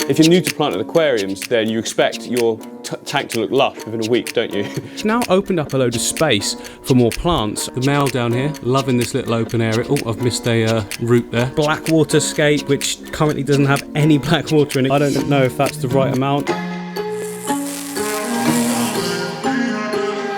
If you're new to planting aquariums, then you expect your tank to look lush within a week, don't you? It's now opened up a load of space for more plants. The male down here, loving this little open area. Oh, I've missed a root there. Blackwater skate, which currently doesn't have any black water in it. I don't know if that's the right amount.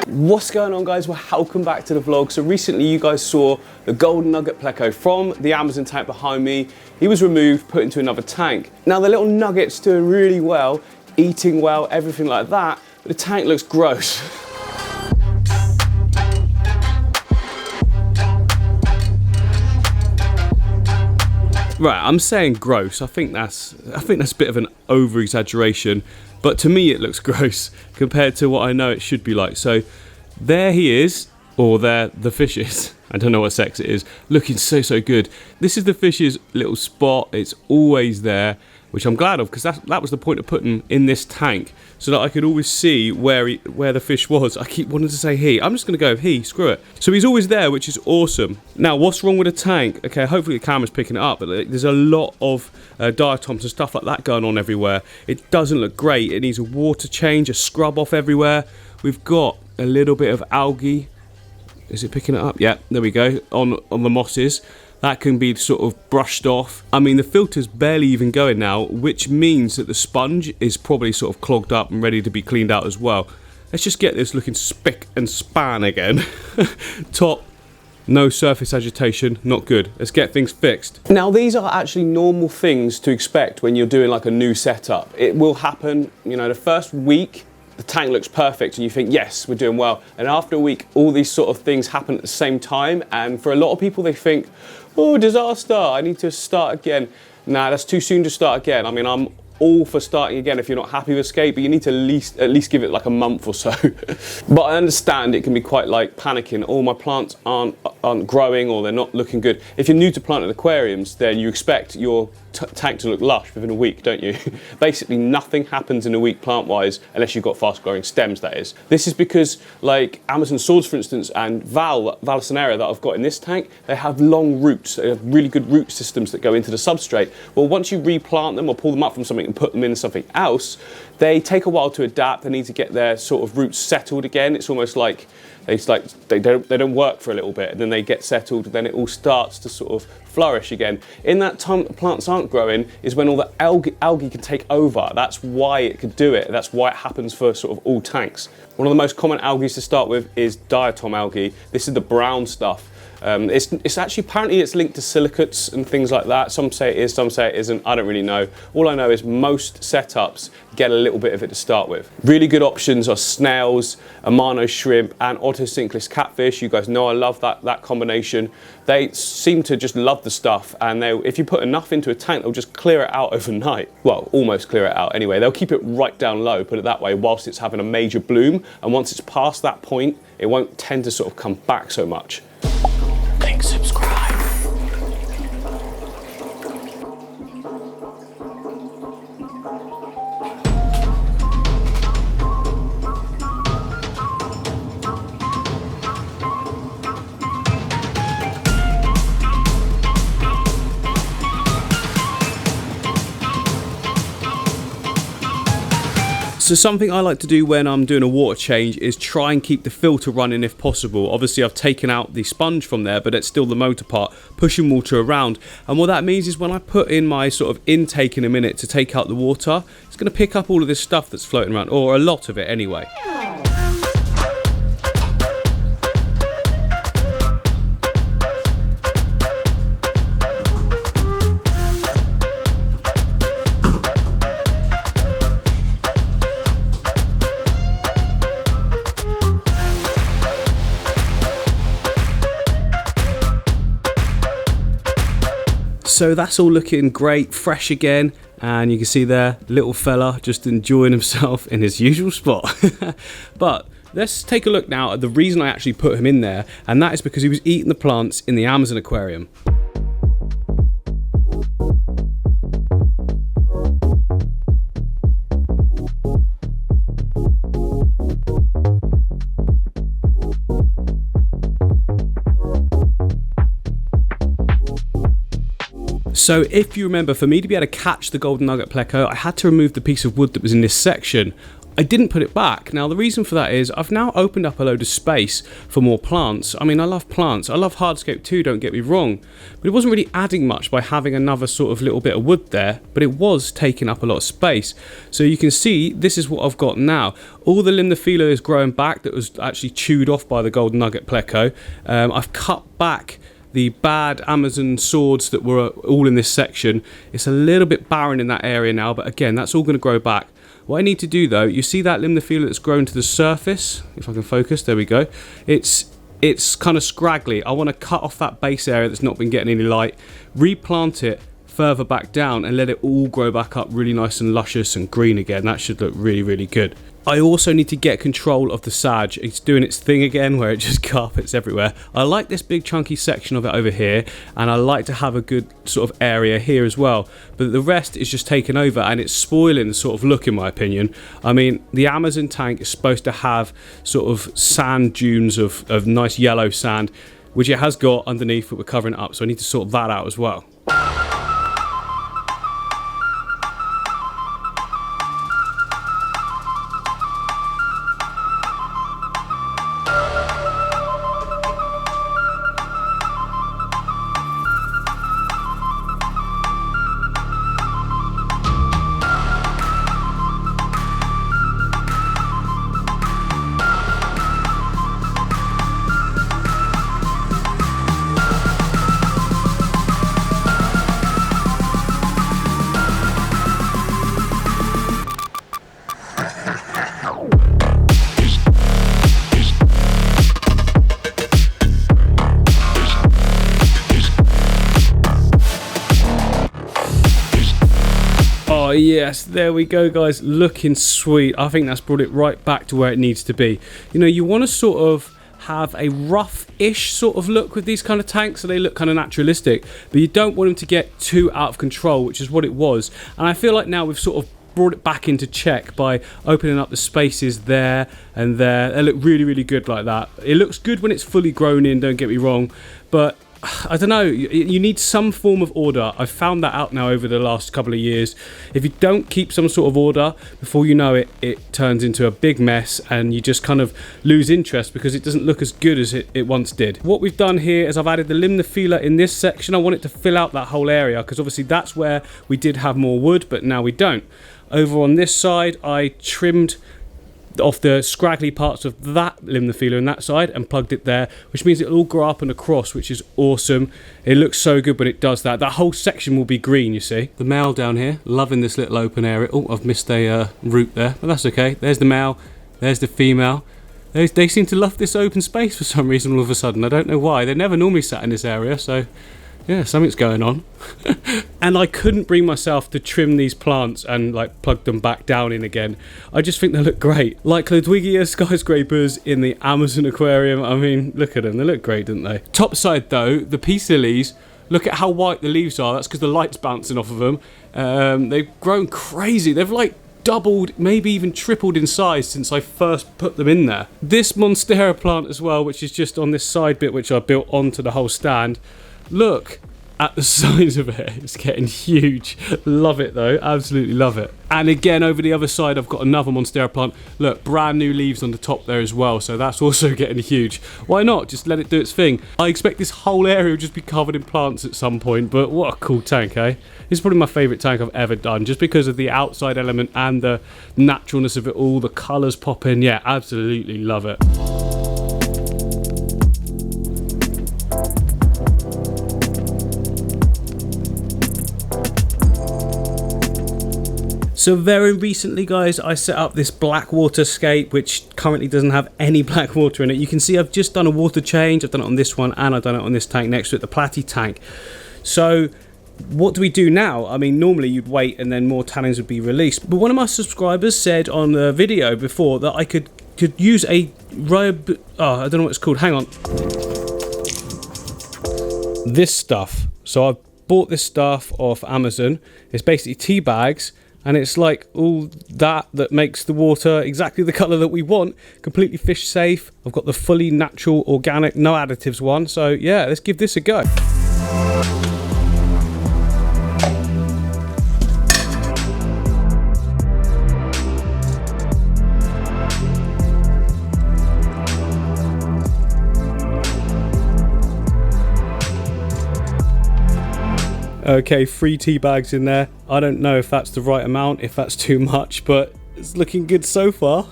What's going on, guys? Well, welcome back to the vlog. So recently you guys saw the golden nugget pleco from the Amazon tank behind me. He was removed, put into another tank. Now the little nugget's doing really well, eating well, everything like that, but the tank looks gross. Right, I'm saying gross. I think that's a bit of an over-exaggeration, but to me it looks gross compared to what I know it should be like. So there he is, or there the fish is. I don't know what sex it is. Looking so good. This is the fish's little spot. It's always there, which I'm glad of, because that was the point of putting him in this tank, so that I could always see where the fish was. I keep wanting to say he. I'm just going to go with he, screw it. So he's always there, which is awesome. Now, what's wrong with the tank? Okay, hopefully the camera's picking it up, but there's a lot of diatoms and stuff like that going on everywhere. It doesn't look great. It needs a water change, a scrub off everywhere. We've got a little bit of algae. Is it picking it up? Yeah, there we go, on the mosses. That can be sort of brushed off. I mean, the filter's barely even going now, which means that the sponge is probably sort of clogged up and ready to be cleaned out as well. Let's just get this looking spick and span again. Top, no surface agitation, not good. Let's get things fixed. Now, these are actually normal things to expect when you're doing like a new setup. It will happen, you know, the first week, the tank looks perfect and you think, yes, we're doing well. And after a week, all these sort of things happen at the same time. And for a lot of people, they think, oh, disaster, I need to start again. Nah, that's too soon to start again. I mean, I'm all for starting again if you're not happy with skate, but you need to at least give it like a month or so. But I understand it can be quite like panicking. Oh, my plants aren't growing, or they're not looking good. If you're new to planting aquariums, then you expect your tank to look lush within a week, don't you? Basically, nothing happens in a week plant-wise unless you've got fast-growing stems, that is. This is because, like Amazon swords, for instance, and Vallisneria that I've got in this tank, they have long roots. They have really good root systems that go into the substrate. Well, once you replant them or pull them up from something and put them in something else, they take a while to adapt. They need to get their sort of roots settled again. It's almost like they don't work for a little bit, and then they get settled, then it all starts to sort of flourish again. In that time that plants aren't growing is when all the algae can take over. That's why it could do it. That's why it happens for sort of all tanks. One of the most common algae to start with is diatom algae. This is the brown stuff. It's actually, apparently it's linked to silicates and things like that. Some say it is, some say it isn't. I don't really know. All I know is most setups get a little bit of it to start with. Really good options are snails, amano shrimp, and otocinclus catfish. You guys know I love that combination. They seem to just love the stuff, and if you put enough into a tank, they'll just clear it out overnight. Well, almost clear it out anyway. They'll keep it right down low, put it that way, whilst it's having a major bloom. And once it's past that point, it won't tend to sort of come back so much. Subscribe. So something I like to do when I'm doing a water change is try and keep the filter running if possible. Obviously I've taken out the sponge from there, but it's still the motor part pushing water around. And what that means is when I put in my sort of intake in a minute to take out the water, it's going to pick up all of this stuff that's floating around, or a lot of it anyway. So that's all looking great, fresh again, and you can see there, little fella just enjoying himself in his usual spot. But let's take a look now at the reason I actually put him in there, and that is because he was eating the plants in the Amazon aquarium. So if you remember, for me to be able to catch the golden nugget pleco, I had to remove the piece of wood that was in this section. I didn't put it back. Now the reason for that is I've now opened up a load of space for more plants. I mean, I love plants. I love hardscape too, don't get me wrong. But it wasn't really adding much by having another sort of little bit of wood there, but it was taking up a lot of space. So you can see this is what I've got now. All the limnophilia is growing back that was actually chewed off by the golden nugget pleco. I've cut back the bad Amazon swords that were all in this section. It's a little bit barren in that area now, but again, that's all going to grow back. What I need to do though, you see that limnophilia that's grown to the surface? If I can focus, there we go. It's kind of scraggly. I want to cut off that base area that's not been getting any light, replant it further back down and let it all grow back up really nice and luscious and green again. That should look really, really good. I also need to get control of the sage. It's doing its thing again where it just carpets everywhere. I like this big chunky section of it over here, and I like to have a good sort of area here as well. But the rest is just taken over and it's spoiling the sort of look, in my opinion. I mean, the Amazon tank is supposed to have sort of sand dunes of nice yellow sand, which it has got underneath, but we're covering it up. So I need to sort that out as well. Oh yes, there we go guys, looking sweet. I think that's brought it right back to where it needs to be. You know, you want to sort of have a rough-ish sort of look with these kind of tanks, so they look kind of naturalistic, but you don't want them to get too out of control, which is what it was. And I feel like now we've sort of brought it back into check by opening up the spaces there and there. They look really, really good like that. It looks good when it's fully grown in, don't get me wrong, but I don't know, you need some form of order. I've found that out now over the last couple of years. If you don't keep some sort of order, before you know it, it turns into a big mess and you just kind of lose interest because it doesn't look as good as it once did. What we've done here is I've added the limnophilia in this section. I want it to fill out that whole area because obviously that's where we did have more wood, but now we don't. Over on this side, I trimmed off the scraggly parts of that limnophilia on that side and plugged it there, which means it'll all grow up and across, which is awesome. It looks so good when it does that. That whole section will be green, you see. The male down here, loving this little open area. Oh, I've missed a root there, but that's okay. There's the male, there's the female. They seem to love this open space for some reason all of a sudden. I don't know why. They never normally sat in this area, so yeah, something's going on. And I couldn't bring myself to trim these plants and like plug them back down in again. I just think they look great. Like Ludwigia skyscrapers in the Amazon aquarium. I mean, look at them. They look great, don't they? Top side though, the peace lilies, look at how white the leaves are. That's because the light's bouncing off of them. They've grown crazy. They've like doubled, maybe even tripled in size since I first put them in there. This Monstera plant as well, which is just on this side bit, which I built onto the whole stand. Look at the size of it. It's getting huge. Love it though, absolutely love it. And again, over the other side, I've got another Monstera plant. Look, brand new leaves on the top there as well, so that's also getting huge. Why not? Just let it do its thing. I expect this whole area will just be covered in plants at some point, but what a cool tank, eh? This is probably my favourite tank I've ever done, just because of the outside element and the naturalness of it all, the colours pop in. Yeah, absolutely love it. So very recently, guys, I set up this Blackwater scape, which currently doesn't have any black water in it. You can see I've just done a water change. I've done it on this one and I've done it on this tank next to it, the platy tank. So what do we do now? I mean, normally you'd wait and then more tannins would be released. But one of my subscribers said on the video before that I could use a I don't know what it's called. Hang on. This stuff. So I bought this stuff off Amazon. It's basically tea bags. And it's like all that makes the water exactly the colour that we want. Completely fish safe. I've got the fully natural, organic, no additives one. So yeah, let's give this a go. Okay, 3 tea bags in there. I don't know if that's the right amount, if that's too much, but it's looking good so far.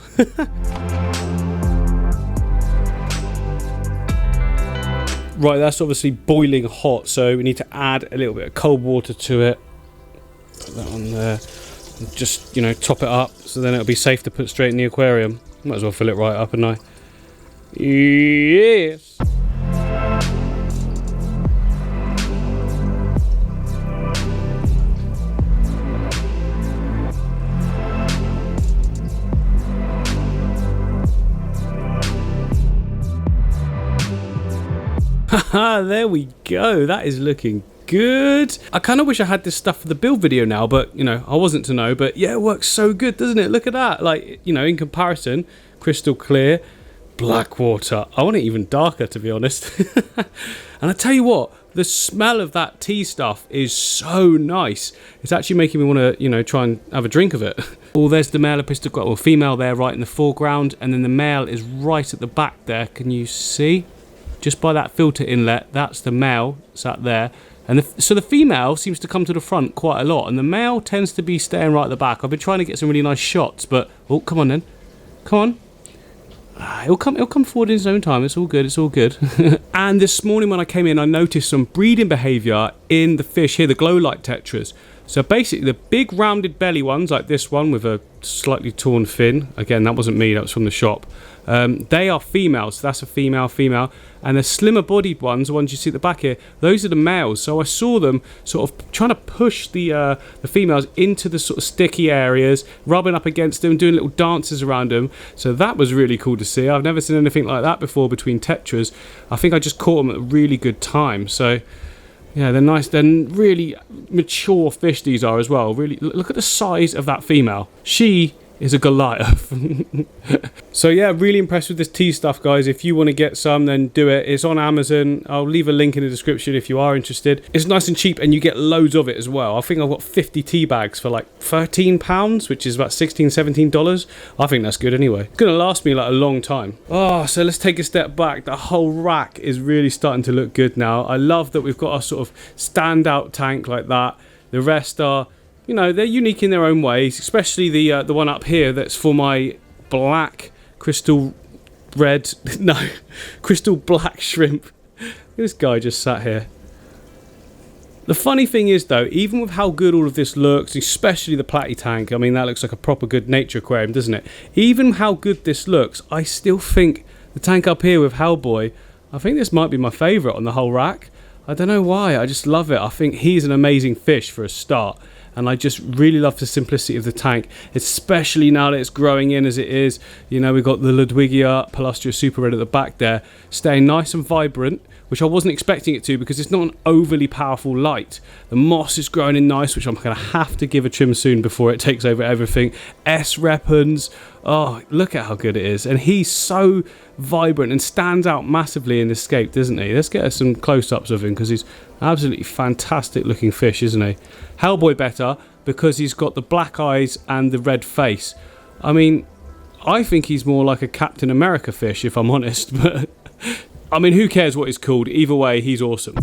Right, that's obviously boiling hot, so we need to add a little bit of cold water to it. Put that on there. And just, you know, top it up, so then it'll be safe to put straight in the aquarium. Might as well fill it right up, hadn't I? Yes! Haha, there we go. That is looking good. I kind of wish I had this stuff for the build video now, but, you know, I wasn't to know. But yeah, it works so good, doesn't it? Look at that. Like, you know, in comparison, crystal clear, Blackwater. I want it even darker, to be honest. And I tell you what, the smell of that tea stuff is so nice. It's actually making me want to, you know, try and have a drink of it. Oh, there's the male epistograt, or female there right in the foreground, and then the male is right at the back there. Can you see? Just by that filter inlet, that's the male sat there. And so the female seems to come to the front quite a lot, and the male tends to be staying right at the back. I've been trying to get some really nice shots, but oh, come on then, come on. It'll come forward in its own time. It's all good. It's all good. And this morning when I came in, I noticed some breeding behaviour in the fish here, the glow light tetras. So basically, the big rounded belly ones, like this one with a slightly torn fin. Again, that wasn't me. That was from the shop. They are females. So that's a female. And the slimmer bodied ones, the ones you see at the back here, those are the males. So I saw them sort of trying to push the females into the sort of sticky areas, rubbing up against them, doing little dances around them. So that was really cool to see. I've never seen anything like that before between tetras. I think I just caught them at a really good time. So yeah, they're nice. They're really mature fish, these are as well. Really, look at the size of that female. She is a Goliath. So yeah, really impressed with this tea stuff, guys. If you want to get some, then do it. It's on Amazon. I'll leave a link in the description if you are interested. It's nice and cheap, and you get loads of it as well. I think I've got 50 tea bags for like £13, which is about $16, $17. I think that's good anyway. It's gonna last me like a long time. Oh, so let's take a step back. The whole rack is really starting to look good now. I love that we've got a sort of standout tank like that. The rest are, you know, they're unique in their own ways, especially the one up here that's for my black crystal red, no, crystal black shrimp. This guy just sat here. The funny thing is though, even with how good all of this looks, especially the platy tank, I mean that looks like a proper good nature aquarium, doesn't it? Even how good this looks, I still think the tank up here with Hellboy, I think this might be my favourite on the whole rack. I don't know why, I just love it. I think he's an amazing fish for a start. And I just really love the simplicity of the tank, especially now that it's growing in as it is. You know, we've got the Ludwigia Palustria Super Red at the back there, staying nice and vibrant, which I wasn't expecting it to because it's not an overly powerful light. The moss is growing in nice, which I'm going to have to give a trim soon before it takes over everything. S-Repens, oh, look at how good it is. And he's so vibrant and stands out massively in this scape, doesn't he? Let's get some close-ups of him because he's absolutely fantastic looking fish, isn't he? Hellboy better because he's got the black eyes and the red face. I mean, I think he's more like a Captain America fish, if I'm honest, but I mean, who cares what he's called? Either way, he's awesome.